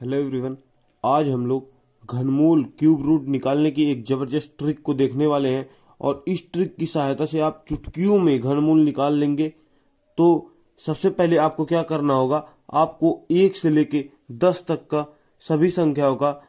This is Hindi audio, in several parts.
Hello everyone. आज हम लोग घनमूल क्यूब रूट निकालने की एक जबरदस्त ट्रिक को देखने वाले हैं और इस ट्रिक की सहायता से आप चुटकियों में घनमूल निकाल लेंगे। तो सबसे पहले आपको क्या करना होगा, आपको 1 से लेके 10 तक का सभी संख्याओं का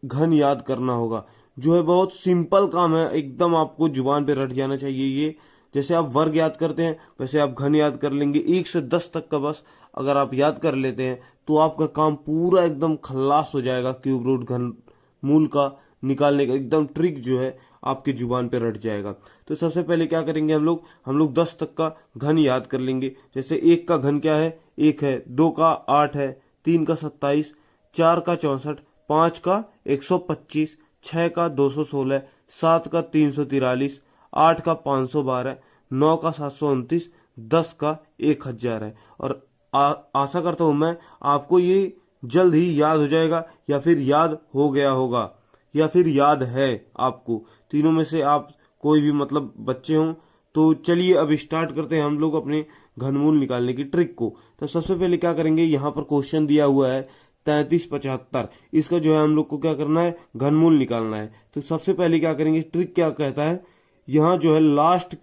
घन याद करना होगा। जो है बहुत सिंपल काम है, एकदम आपको जुबान पे रट जाना चाहिए ये। जैसे आप वर्ग याद करते हैं वैसे आप घन याद कर लेंगे। 1 से 10 तक का बस अगर आप याद कर लेते हैं तो आपका काम पूरा एकदम खल्लास हो जाएगा। क्यूब रूट घन मूल का निकालने का एकदम ट्रिक जो है आपके जुबान पे रट जाएगा। तो सबसे पहले क्या करेंगे, हम लोग 10 तक का घन याद कर लेंगे। जैसे 1 का घन क्या है, 1 है। 2 का 8 है। 3 का 27। 4 का 64। 5 का 125। 6 का 216। 7 का 343। 8 का 512। 9 का 729। 10 का 1000 है। और आशा करता हूं मैं आपको ये जल्द ही याद हो जाएगा, या फिर याद हो गया होगा, या फिर याद है आपको। तीनों में से आप कोई भी मतलब बच्चे हों। तो चलिए अब स्टार्ट करते हैं हम लोग अपने घनमूल निकालने की ट्रिक को। तो सबसे पहले क्या करेंगे, यहाँ पर क्वेश्चन दिया हुआ है 3375। इसका जो है हम लोग को क्या करना है, घनमूल निकालना है। तो सबसे पहले क्या करेंगे, ट्रिक क्या कहता है, यहाँ जो है लास्ट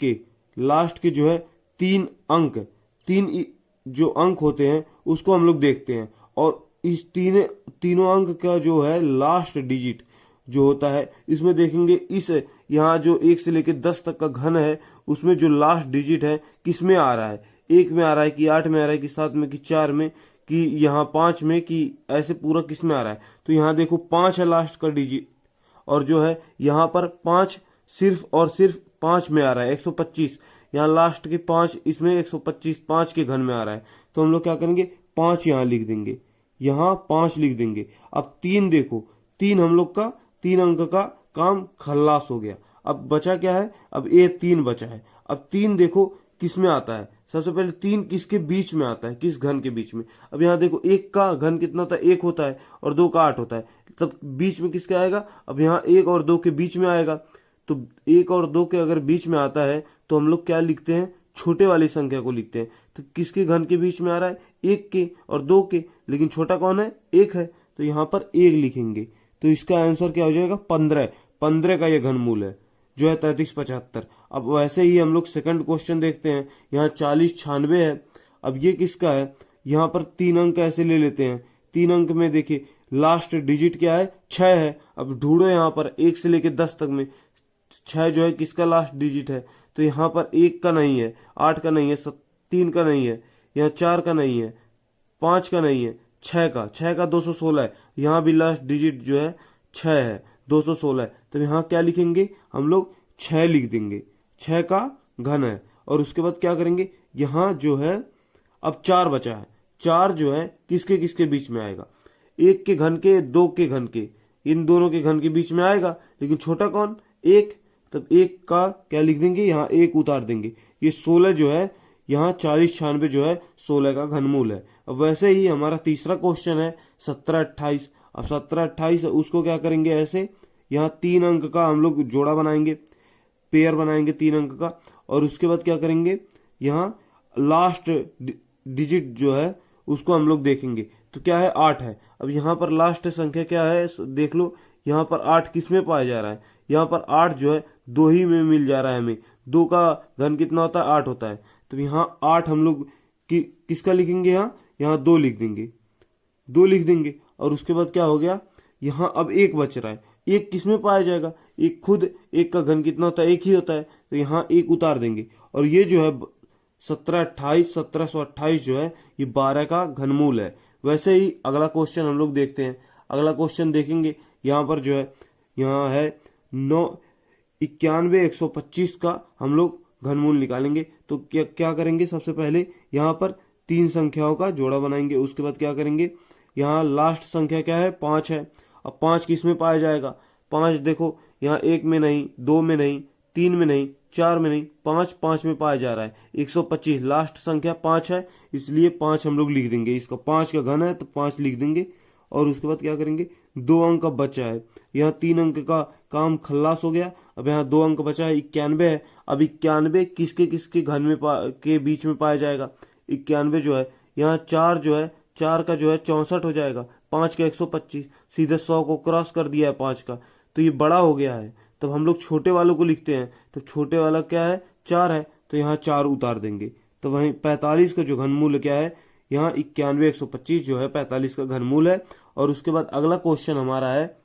के जो है 3 अंक, जो अंक होते हैं उसको हम लोग देखते हैं। और इस तीनों अंक का जो है लास्ट डिजिट जो होता है इसमें देखेंगे। इस यहाँ जो 1 से लेकर 10 तक का घन है उसमें जो लास्ट डिजिट है किस में आ रहा है, 1 में आ रहा है कि 8 में आ रहा है कि 7 में कि 4 में कि यहाँ 5 में, कि ऐसे पूरा किस में आ रहा है। तो यहाँ देखो 5 है लास्ट का डिजिट, और जो है यहाँ पर 5 सिर्फ और सिर्फ 5 में आ रहा है 125। यहाँ लास्ट के 5 इसमें 125 5 के घन में आ रहा है। तो हम लोग क्या करेंगे, 5 यहाँ लिख देंगे, यहाँ 5 लिख देंगे। अब 3 देखो, 3 हम लोग का 3 अंक का काम खल्लास हो गया। अब बचा क्या है, अब ये 3 बचा है। अब 3 देखो किस में आता है, सबसे पहले 3 किसके बीच में आता है, किस घन के बीच में। अब यहाँ देखो 1 का घन कितना होता है, 1 होता है, और 2 का 8 होता है। तब बीच में किसके आएगा, अब यहाँ 1 और 2 के बीच में आएगा। तो 1 और 2 के अगर बीच में आता है तो हम लोग क्या लिखते हैं, छोटे वाली संख्या को लिखते हैं। तो किसके घन के बीच में आ रहा है, 1 के और 2 के, लेकिन छोटा कौन है, 1 है। तो यहाँ पर 1 लिखेंगे। तो इसका आंसर क्या हो जाएगा, 15। 15 का ये घनमूल है जो है 3375। अब वैसे ही हम लोग सेकंड क्वेश्चन देखते हैं। यहाँ 4096 है। अब ये किसका है, यहाँ पर 3 अंक ऐसे ले लेते हैं। 3 अंक में देखिए लास्ट डिजिट क्या है, 6 है। अब ढूंढो यहाँ पर 1 से लेके 10 तक में 6 जो है किसका लास्ट डिजिट है। तो यहाँ पर 1 का नहीं है, 8 का नहीं है, 3 का नहीं है, यहाँ 4 का नहीं है, 5 का नहीं है, 6 का 216 है। यहाँ भी लास्ट डिजिट जो है 6 है, 216 है। तो यहाँ क्या लिखेंगे हम लोग, 6 लिख देंगे। 6 का घन है। और उसके बाद क्या करेंगे, यहाँ जो है अब 4 बचा है। 4 जो है किसके किसके बीच में आएगा, 1 के घन के, 2 के घन के, इन दोनों के घन के बीच में आएगा। लेकिन छोटा कौन, 1। तब 1 का क्या लिख देंगे, यहाँ 1 उतार देंगे। ये 16 जो है, यहाँ 4096 जो है 16 का घनमूल है। अब वैसे ही हमारा तीसरा क्वेश्चन है 1728। अब 1728 उसको क्या करेंगे, ऐसे यहाँ 3 अंक का हम लोग जोड़ा बनाएंगे, पेयर बनाएंगे 3 अंक का। और उसके बाद क्या करेंगे, यहाँ लास्ट डिजिट जो है उसको हम लोग देखेंगे। तो क्या है, 8 है। अब यहाँ पर लास्ट संख्या क्या है देख लो, यहाँ पर 8 किस में पाया जा रहा है, यहाँ पर 8 जो है 2 ही में मिल जा रहा है हमें। 2 का घन कितना होता है, 8 होता है। तो यहाँ 8 हम लोग किसका लिखेंगे, यहाँ 2 लिख देंगे, 2 लिख देंगे। और उसके बाद क्या हो गया, यहाँ अब 1 बच रहा है। 1 किस में पाया जाएगा, एक खुद 1 का घन कितना होता है, 1 ही होता है। तो यहाँ 1 उतार देंगे। और ये जो है 1728 जो है ये 12 का घनमूल है। वैसे ही अगला क्वेश्चन हम लोग देखते हैं। अगला क्वेश्चन देखेंगे, यहाँ पर जो है, यहाँ है 91,125 का हम लोग घनमूल निकालेंगे। तो क्या क्या करेंगे, सबसे पहले यहाँ पर 3 संख्याओं का जोड़ा बनाएंगे। उसके बाद क्या करेंगे, यहाँ लास्ट संख्या क्या है, 5 है। अब 5 किस में पाया जाएगा, 5 देखो यहाँ 1 में नहीं, 2 में नहीं, 3 में नहीं, 4 में नहीं, 5 में पाया जा रहा है। 125 लास्ट संख्या 5 है, इसलिए 5 हम लोग लिख देंगे। इसका 5 का घन है तो 5 लिख देंगे। और उसके बाद क्या करेंगे, 2 अंक का बचा है। यहाँ 3 अंक का काम खल्लास हो गया। अब यहाँ 2 अंक बचा है, 91 है। अब 91 किसके किसके घन में के बीच में पाया जाएगा, 91 जो है यहाँ 4 जो है, 4 का जो है 64 हो जाएगा। 5 का 125, सीधे 100 को क्रॉस कर दिया है 5 का, तो ये बड़ा हो गया है। तब हम लोग छोटे वालों को लिखते हैं, तो छोटे वाला क्या है 4 है, तो यहाँ 4 उतार देंगे। तो वहीं 45 का जो घनमूल क्या है, यहाँ 91,125 जो है 45 का घनमूल है। और उसके बाद अगला क्वेश्चन हमारा है,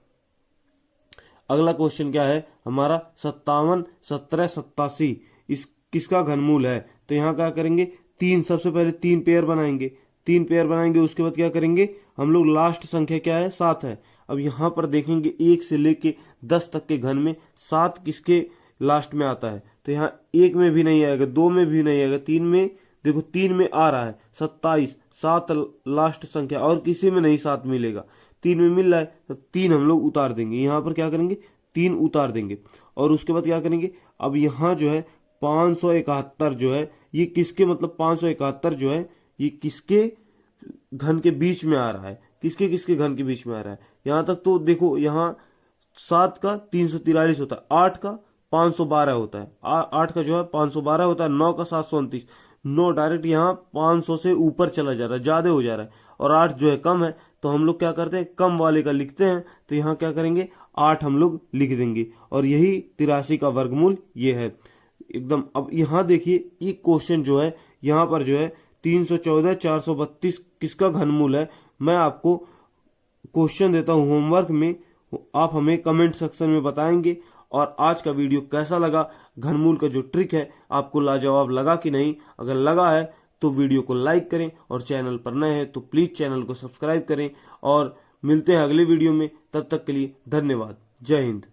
अगला क्वेश्चन क्या है हमारा 57, 17, 87 इस किसका घनमूल है। तो यहाँ क्या करेंगे, सबसे पहले 3 पेयर बनाएंगे, 3 पेयर बनाएंगे। उसके बाद क्या करेंगे हम लोग, लास्ट संख्या क्या है 7 है। अब यहाँ पर देखेंगे 1 से लेके 10 तक के घन में 7 किसके लास्ट में आता है। तो यहाँ 1 में भी नहीं आएगा, 2 में भी नहीं आएगा, 3 में, देखो 3 में आ रहा है 27, 7 लास्ट संख्या, और किसी में नहीं 7 मिलेगा, 3 में मिल रहा है, तो 3 हम लोग उतार देंगे। यहाँ पर क्या करेंगे 3 उतार देंगे। और उसके बाद क्या करेंगे, अब यहाँ जो है 571 जो है ये किसके, मतलब 571 जो है ये किसके घन के बीच में आ रहा है, किसके किसके घन के बीच में आ रहा है। यहाँ तक तो देखो, यहाँ 7 का 343 होता है, 8 का 512 होता है, 8 का जो है 512 होता है, 9 का 729, 9 डायरेक्ट यहाँ 500 से ऊपर चला जा रहा है, ज्यादा हो जा रहा है। और 8 जो है कम है, तो हम लोग क्या करते हैं कम वाले का लिखते हैं। तो यहाँ क्या करेंगे 8 हम लोग लिख देंगे, और यही 83 का वर्गमूल ये है एकदम। अब यहाँ देखिए ये क्वेश्चन जो है, यहाँ पर जो है 314, 432 किसका घनमूल है। मैं आपको क्वेश्चन देता हूँ होमवर्क में, आप हमें कमेंट सेक्शन में बताएंगे। और आज का वीडियो कैसा लगा, घनमूल का जो ट्रिक है आपको लाजवाब लगा कि नहीं। अगर लगा है तो वीडियो को लाइक करें, और चैनल पर नए हैं तो प्लीज चैनल को सब्सक्राइब करें। और मिलते हैं अगले वीडियो में, तब तक के लिए धन्यवाद। जय हिंद।